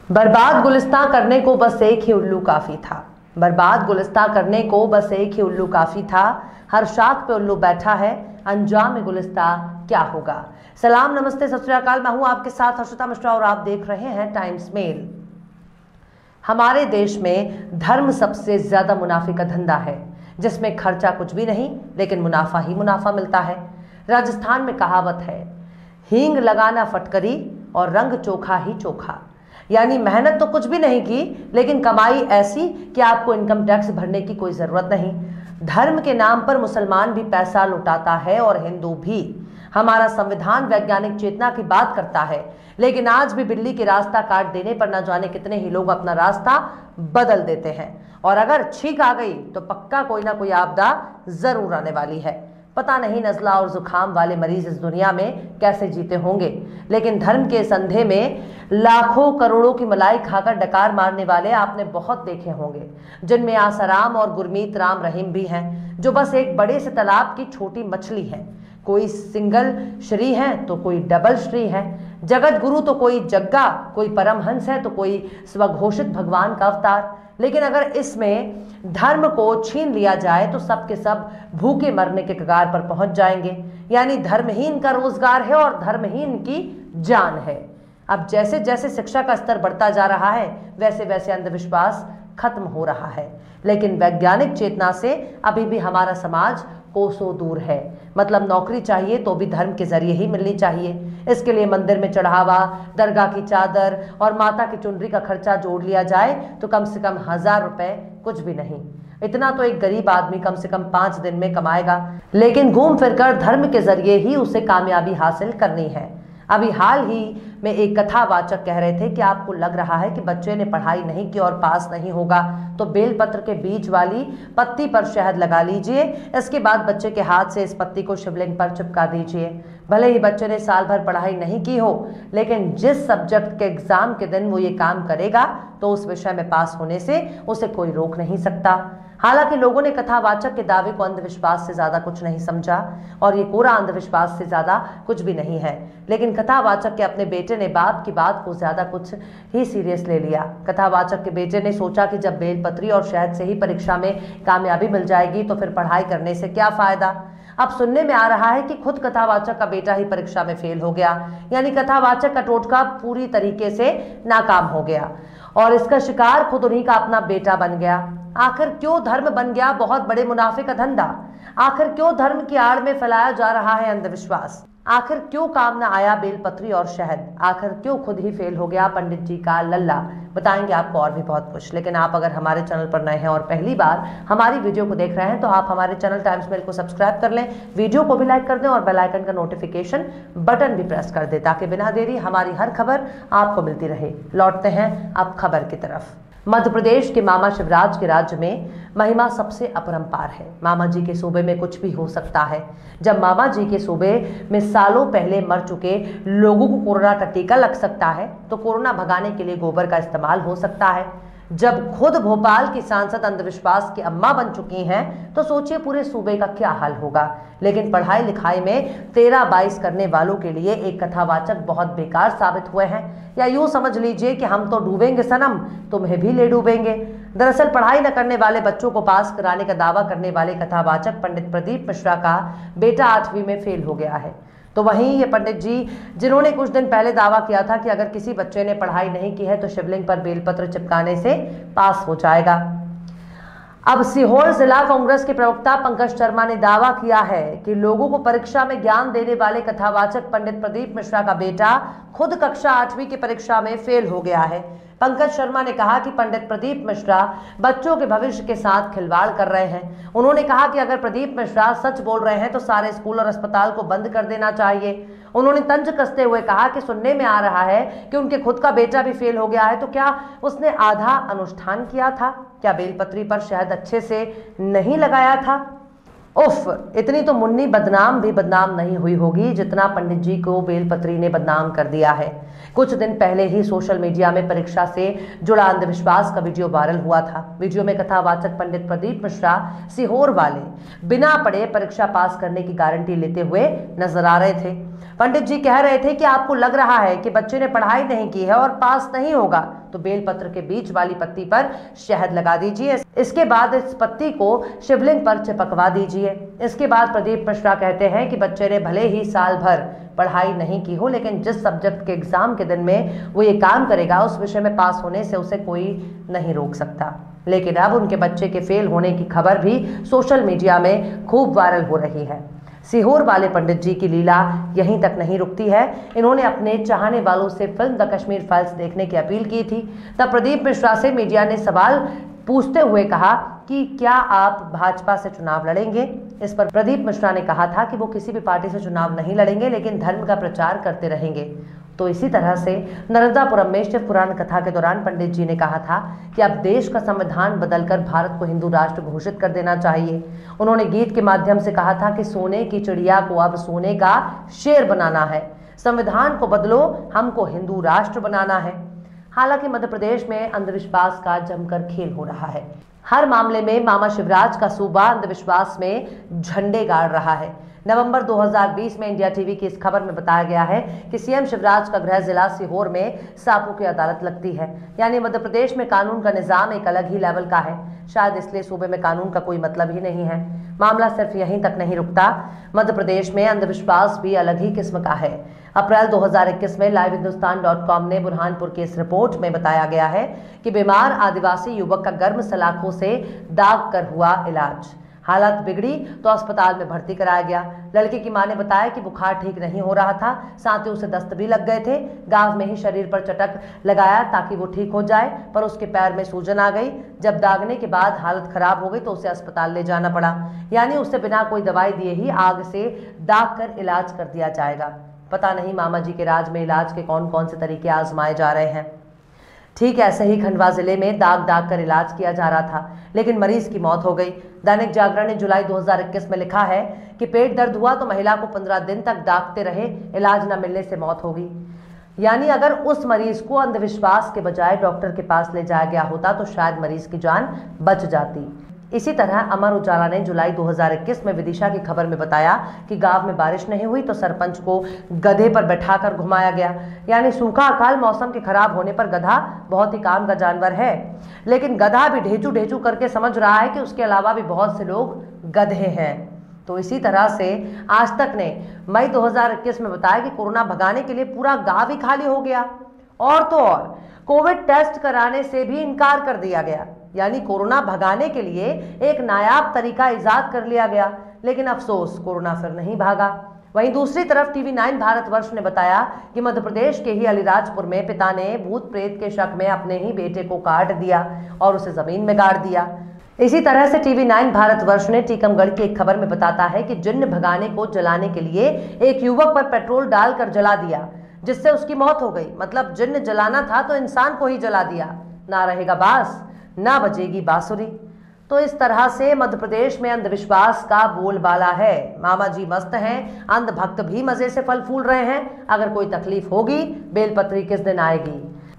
बर्बाद गुलिस्तां करने को बस एक ही उल्लू काफी था। बर्बाद गुलिस्तां करने को बस एक ही उल्लू काफी था। हर शाख पे उल्लू बैठा है, अंजाम गुलिस्तां क्या होगा। सलाम, नमस्ते, सत श्री अकाल। मैं हूं आपके साथ हर्षिता मिश्रा और आप देख रहे हैं टाइम्स मेल। हमारे देश में धर्म सबसे ज्यादा मुनाफे का धंधा है, जिसमें खर्चा कुछ भी नहीं लेकिन मुनाफा ही मुनाफा मिलता है। राजस्थान में कहावत है, हींग लगाना फटकरी और रंग चोखा ही चोखा। यानी मेहनत तो कुछ भी नहीं की लेकिन कमाई ऐसी कि आपको इनकम टैक्स भरने की कोई जरूरत नहीं। धर्म के नाम पर मुसलमान भी पैसा लुटाता है और हिंदू भी। हमारा संविधान वैज्ञानिक चेतना की बात करता है, लेकिन आज भी बिल्ली के रास्ता काट देने पर न जाने कितने ही लोग अपना रास्ता बदल देते हैं। और अगर छींक आ गई तो पक्का कोई ना कोई आपदा जरूर आने वाली है। पता नहीं नज़ला और जुकाम वाले मरीज इस दुनिया में कैसे जीते होंगे, लेकिन धर्म के संधे में लाखों करोड़ों की मलाई खाकर डकार मारने वाले आपने बहुत देखे होंगे, जिनमें आसाराम और गुरमीत राम रहीम भी हैं, जो बस एक बड़े से तालाब की छोटी मछली है। कोई सिंगल श्री है तो कोई डबल श्री है, जगत गुरु तो कोई जग्गा, कोई परमहंस है तो कोई स्वघोषित भगवान का अवतार। लेकिन अगर इसमें धर्म को छीन लिया जाए तो सब के सब भूखे मरने के कगार पर पहुंच जाएंगे। यानी धर्महीन का रोजगार है और धर्महीन की जान है। अब जैसे जैसे शिक्षा का स्तर बढ़ता जा रहा है, वैसे वैसे अंधविश्वास खत्म हो रहा है, लेकिन वैज्ञानिक चेतना से अभी भी हमारा समाज कोसों दूर है। मतलब नौकरी चाहिए तो भी धर्म के जरिए ही मिलनी चाहिए। इसके लिए मंदिर में चढ़ावा, दरगाह की चादर और माता की चुनरी का खर्चा जोड़ लिया जाए तो कम से कम 1000 रुपए कुछ भी नहीं। इतना तो एक गरीब आदमी कम से कम 5 दिन में कमाएगा, लेकिन घूम फिरकर धर्म के जरिए ही उसे कामयाबी हासिल करनी है। अभी हाल ही में एक कथावाचक कह रहे थे कि आपको लग रहा है कि बच्चे ने पढ़ाई नहीं की और पास नहीं होगा तो बेलपत्र के बीज वाली पत्ती पर शहद लगा लीजिए। इसके बाद बच्चे के हाथ से इस पत्ती को शिवलिंग पर चिपका दीजिए। भले ही बच्चे ने साल भर पढ़ाई नहीं की हो, लेकिन जिस सब्जेक्ट के एग्जाम के दिन वो ये काम करेगा तो उस विषय में पास होने से उसे कोई रोक नहीं सकता। हालांकि लोगों ने कथावाचक के दावे को अंधविश्वास से ज्यादा कुछ नहीं समझा और ये कोरा अंधविश्वास से ज्यादा कुछ भी नहीं है, लेकिन कथावाचक के अपने बेटे ने बाप की बात को ज्यादा कुछ ही सीरियस ले लिया। कथावाचक के बेटे ने सोचा कि जब बेलपत्री और शहद से ही परीक्षा में कामयाबी मिल जाएगी तो फिर पढ़ाई करने से क्या फायदा। अब सुनने में आ रहा है कि खुद कथावाचक का बेटा ही परीक्षा में फेल हो गया, यानी कथावाचक का टोटका पूरी तरीके से नाकाम हो गया और इसका शिकार खुद उन्हीं का अपना बेटा बन गया। आखिर क्यों धर्म बन गया बहुत बड़े मुनाफे का धंधा? आखिर क्यों धर्म की आड़ में फैलाया जा रहा है अंधविश्वास? आखिर क्यों काम न आया बेलपत्री और शहद? आखिर क्यों खुद ही फेल हो गया पंडित जी का लल्ला? बताएंगे आपको और भी बहुत कुछ। लेकिन आप अगर हमारे चैनल पर नए हैं और पहली बार हमारी वीडियो को देख रहे हैं तो आप हमारे चैनल टाइम्स मेल को सब्सक्राइब कर लें, वीडियो को भी लाइक कर दें और बेल आइकन का नोटिफिकेशन बटन भी प्रेस कर दें, ताकि बिना देरी हमारी हर खबर आपको मिलती रहे। लौटते हैं अब खबर की तरफ। मध्य प्रदेश के मामा शिवराज के राज्य में महिमा सबसे अपरंपार है। मामा जी के सूबे में कुछ भी हो सकता है। जब मामा जी के सूबे में सालों पहले मर चुके लोगों को कोरोना का टीका लग सकता है तो कोरोना भगाने के लिए गोबर का इस्तेमाल हो सकता है। जब खुद भोपाल की सांसद अंधविश्वास की अम्मा बन चुकी हैं तो सोचिए पूरे सूबे का क्या हाल होगा। लेकिन पढ़ाई लिखाई में 13-22 करने वालों के लिए एक कथावाचक बहुत बेकार साबित हुए हैं, या यूं समझ लीजिए कि हम तो डूबेंगे सनम, तुम्हें भी ले डूबेंगे। दरअसल पढ़ाई न करने वाले बच्चों को पास कराने का दावा करने वाले कथावाचक पंडित प्रदीप मिश्रा का बेटा 8वीं में फेल हो गया है। तो वहीं ये पंडित जी, जिन्होंने कुछ दिन पहले दावा किया था कि अगर किसी बच्चे ने पढ़ाई नहीं की है तो शिवलिंग पर बेलपत्र चिपकाने से पास हो जाएगा। अब सीहोर जिला कांग्रेस के प्रवक्ता पंकज शर्मा ने दावा किया है कि लोगों को परीक्षा में ज्ञान देने वाले कथावाचक पंडित प्रदीप मिश्रा का बेटा खुद कक्षा 8वीं की परीक्षा में फेल हो गया है। पंकज शर्मा ने कहा कि पंडित प्रदीप मिश्रा बच्चों के भविष्य के साथ खिलवाड़ कर रहे हैं। उन्होंने कहा कि अगर प्रदीप मिश्रा सच बोल रहे हैं तो सारे स्कूल और अस्पताल को बंद कर देना चाहिए। उन्होंने तंज कसते हुए कहा कि सुनने में आ रहा है कि उनके खुद का बेटा भी फेल हो गया है, तो क्या उसने आधा अनुष्ठान किया था? क्या बेलपत्री पर शहद अच्छे से नहीं लगाया था? उफ, इतनी तो मुन्नी बदनाम भी बदनाम नहीं हुई होगी जितना पंडित जी को बेलपत्री ने बदनाम कर दिया है। कुछ दिन पहले ही सोशल मीडिया में परीक्षा से जुड़ा अंधविश्वास का वीडियो वायरल हुआ था। वीडियो में कथावाचक पंडित प्रदीप मिश्रा सीहोर वाले बिना पढ़े परीक्षा पास करने की गारंटी लेते हुए नजर आ रहे थे। पंडित जी कह रहे थे कि आपको लग रहा है कि बच्चे ने पढ़ाई नहीं की है और पास नहीं होगा तो बेलपत्र के बीच वाली पत्ती पर शहद लगा दीजिए। इसके बाद इस पत्ती को शिवलिंग पर चिपकवा दीजिए। इसके बाद प्रदीप मिश्रा कहते हैं कि बच्चे ने भले ही साल भर पढ़ाई नहीं की हो, लेकिन जिस सब्जेक्ट के एग्जाम के दिन में वो ये काम करेगा उस विषय में पास होने से उसे कोई नहीं रोक सकता। लेकिन अब उनके बच्चे के फेल होने की खबर भी सोशल मीडिया में खूब वायरल हो रही है। सीहोर वाले पंडित जी की लीला यहीं तक नहीं रुकती है। इन्होंने अपने चाहने वालों से फिल्म द कश्मीर फाइल्स देखने की अपील की थी। तब प्रदीप मिश्रा से मीडिया ने सवाल पूछते हुए कहा कि क्या आप भाजपा से चुनाव लड़ेंगे। इस पर प्रदीप मिश्रा ने कहा था कि वो किसी भी पार्टी से चुनाव नहीं लड़ेंगे, लेकिन धर्म का प्रचार करते रहेंगे। तो इसी तरह से नर्मदापुरम में शिव पुराण कथा के दौरान पंडित जी ने कहा था कि अब देश का संविधान बदलकर भारत को हिंदू राष्ट्र घोषित कर देना चाहिए। उन्होंने गीत के माध्यम से कहा था कि सोने की चिड़िया को अब सोने का शेर बनाना है, संविधान को बदलो, हमको हिंदू राष्ट्र बनाना है। हालांकि मध्य प्रदेश में अंधविश्वास का जमकर खेल हो रहा है। हर मामले में मामा शिवराज का सूबा अंधविश्वास में झंडे गाड़ रहा है। नवंबर 2020 में इंडिया टीवी की इस खबर में बताया गया है कि सीएम शिवराज का गृह जिला सीहोर में सांपों की अदालत लगती है। यानी मध्य प्रदेश में कानून का निजाम एक अलग ही लेवल का है। शायद इसलिए सूबे में कानून का कोई मतलब ही नहीं है। मामला सिर्फ यहीं तक नहीं रुकता, मध्य प्रदेश में अंधविश्वास भी अलग ही किस्म का है। अप्रैल 2021 में लाइव हिंदुस्तान.com ने बुरहानपुर की इस रिपोर्ट में बताया गया है कि बीमार आदिवासी युवक का गर्म सलाखों से दाग कर हुआ इलाज। हालत बिगड़ी तो अस्पताल में भर्ती कराया गया। लड़के की मां ने बताया कि बुखार ठीक नहीं हो रहा था, साथ ही उसे दस्त भी लग गए थे। गांव में ही शरीर पर चटक लगाया ताकि वो ठीक हो जाए, पर उसके पैर में सूजन आ गई। जब दागने के बाद हालत खराब हो गई तो उसे अस्पताल ले जाना पड़ा। यानी उसे बिना कोई दवाई दिए ही आग से दाग कर इलाज कर दिया जाएगा। पता नहीं मामा जी के राज में इलाज के कौन कौन से तरीके आजमाए जा रहे हैं। ठीक ऐसे ही खंडवा जिले में दाग कर इलाज किया जा रहा था, लेकिन मरीज की मौत हो गई। दैनिक जागरण ने जुलाई 2021 में लिखा है कि पेट दर्द हुआ तो महिला को 15 दिन तक दागते रहे, इलाज न मिलने से मौत होगी। यानी अगर उस मरीज को अंधविश्वास के बजाय डॉक्टर के पास ले जाया गया होता तो शायद मरीज की जान बच जाती। इसी तरह अमर उजाला ने जुलाई 2021 में विदिशा की खबर में बताया कि गांव में बारिश नहीं हुई तो सरपंच को गधे पर बैठाकर घुमाया गया। यानी सूखा अकाल मौसम के खराब होने पर गधा बहुत ही काम का जानवर है, लेकिन गधा भी ढेचू ढेचू करके समझ रहा है कि उसके अलावा भी बहुत से लोग गधे हैं। तो इसी तरह से आज तक ने मई 2021 में बताया कि कोरोना भगाने के लिए पूरा गांव ही खाली हो गया। और तो और कोविड टेस्ट कराने से भी इनकार कर दिया गया। यानी कोरोना भगाने के लिए एक नायाब तरीका इजाद कर लिया गया, लेकिन अफसोस कोरोना फिर नहीं भागा। वहीं दूसरी तरफ टीवी 9 भारतवर्ष ने बताया कि मध्य प्रदेश के ही अलीराजपुर में पिता ने भूत प्रेत के शक में अपने ही बेटे को काट दिया और उसे जमीन में गाड़ दिया। इसी तरह से टीवी 9 भारतवर्ष ने टीकमगढ़ की एक खबर में बताता है कि जिन्न भगाने को जलाने के लिए एक युवक पर पेट्रोल डालकर जला दिया, जिससे उसकी मौत हो गई। मतलब जिन्न जलाना था तो इंसान को ही जला दिया। ना रहेगा बांस ना बजेगी बांसुरी। तो इस तरह से मध्य प्रदेश में अंधविश्वास का बोलबाला है। मामा जी मस्त हैं, अंध भक्त भी मजे से फल फूल रहे हैं। अगर कोई तकलीफ होगी बेलपत्री किस दिन आएगी।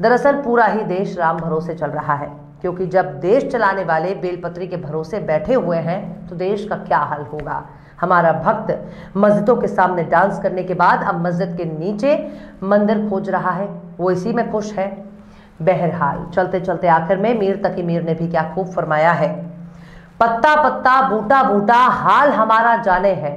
दरअसल पूरा ही देश राम भरोसे चल रहा है, क्योंकि जब देश चलाने वाले बेलपत्री के भरोसे बैठे हुए हैं तो देश का क्या हाल होगा। हमारा भक्त मस्जिदों के सामने डांस करने के बाद अब मस्जिद के नीचे मंदिर खोज रहा है, वो इसी में खुश है। बहरहाल चलते चलते आखिर में मीर तकी मीर ने भी क्या खूब फरमाया है, पत्ता पत्ता बूटा बूटा हाल हमारा जाने है।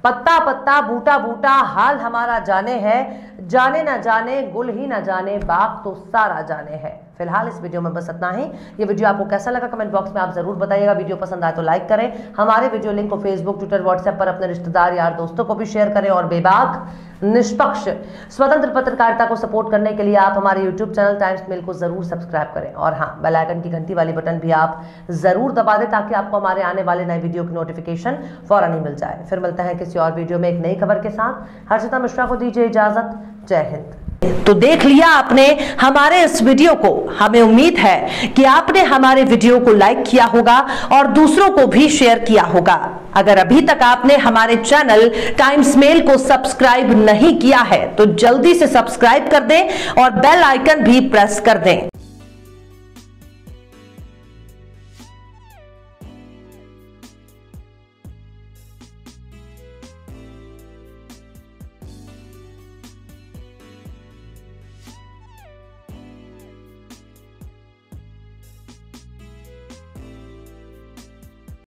पत्ता पत्ता बूटा बूटा हाल हमारा जाने है, जाने ना जाने गुल ही ना जाने बाग तो सारा जाने है। फिलहाल इस वीडियो में बस इतना ही। ये वीडियो आपको कैसा लगा कमेंट बॉक्स में आप जरूर बताइएगा। वीडियो पसंद आए तो लाइक करें। हमारे वीडियो लिंक को फेसबुक, ट्विटर, व्हाट्सएप पर अपने रिश्तेदार यार दोस्तों को भी शेयर करें। और बेबाक, निष्पक्ष, स्वतंत्र पत्रकारिता को सपोर्ट करने के लिए आप हमारे यूट्यूब चैनल टाइम्स मेल को जरूर सब्सक्राइब करें। और हाँ, बेल आइकन की घंटी वाली बटन भी आप जरूर दबा दें ताकि आपको हमारे आने वाले नए वीडियो की नोटिफिकेशन फौरन ही मिल जाए। फिर मिलते हैं किसी और वीडियो में एक नई खबर के साथ। हर्षिता मिश्रा को दीजिए इजाजत। जय हिंद। तो देख लिया आपने हमारे इस वीडियो को। हमें उम्मीद है कि आपने हमारे वीडियो को लाइक किया होगा और दूसरों को भी शेयर किया होगा। अगर अभी तक आपने हमारे चैनल टाइम्स मेल को सब्सक्राइब नहीं किया है तो जल्दी से सब्सक्राइब कर दें और बेल आइकन भी प्रेस कर दें।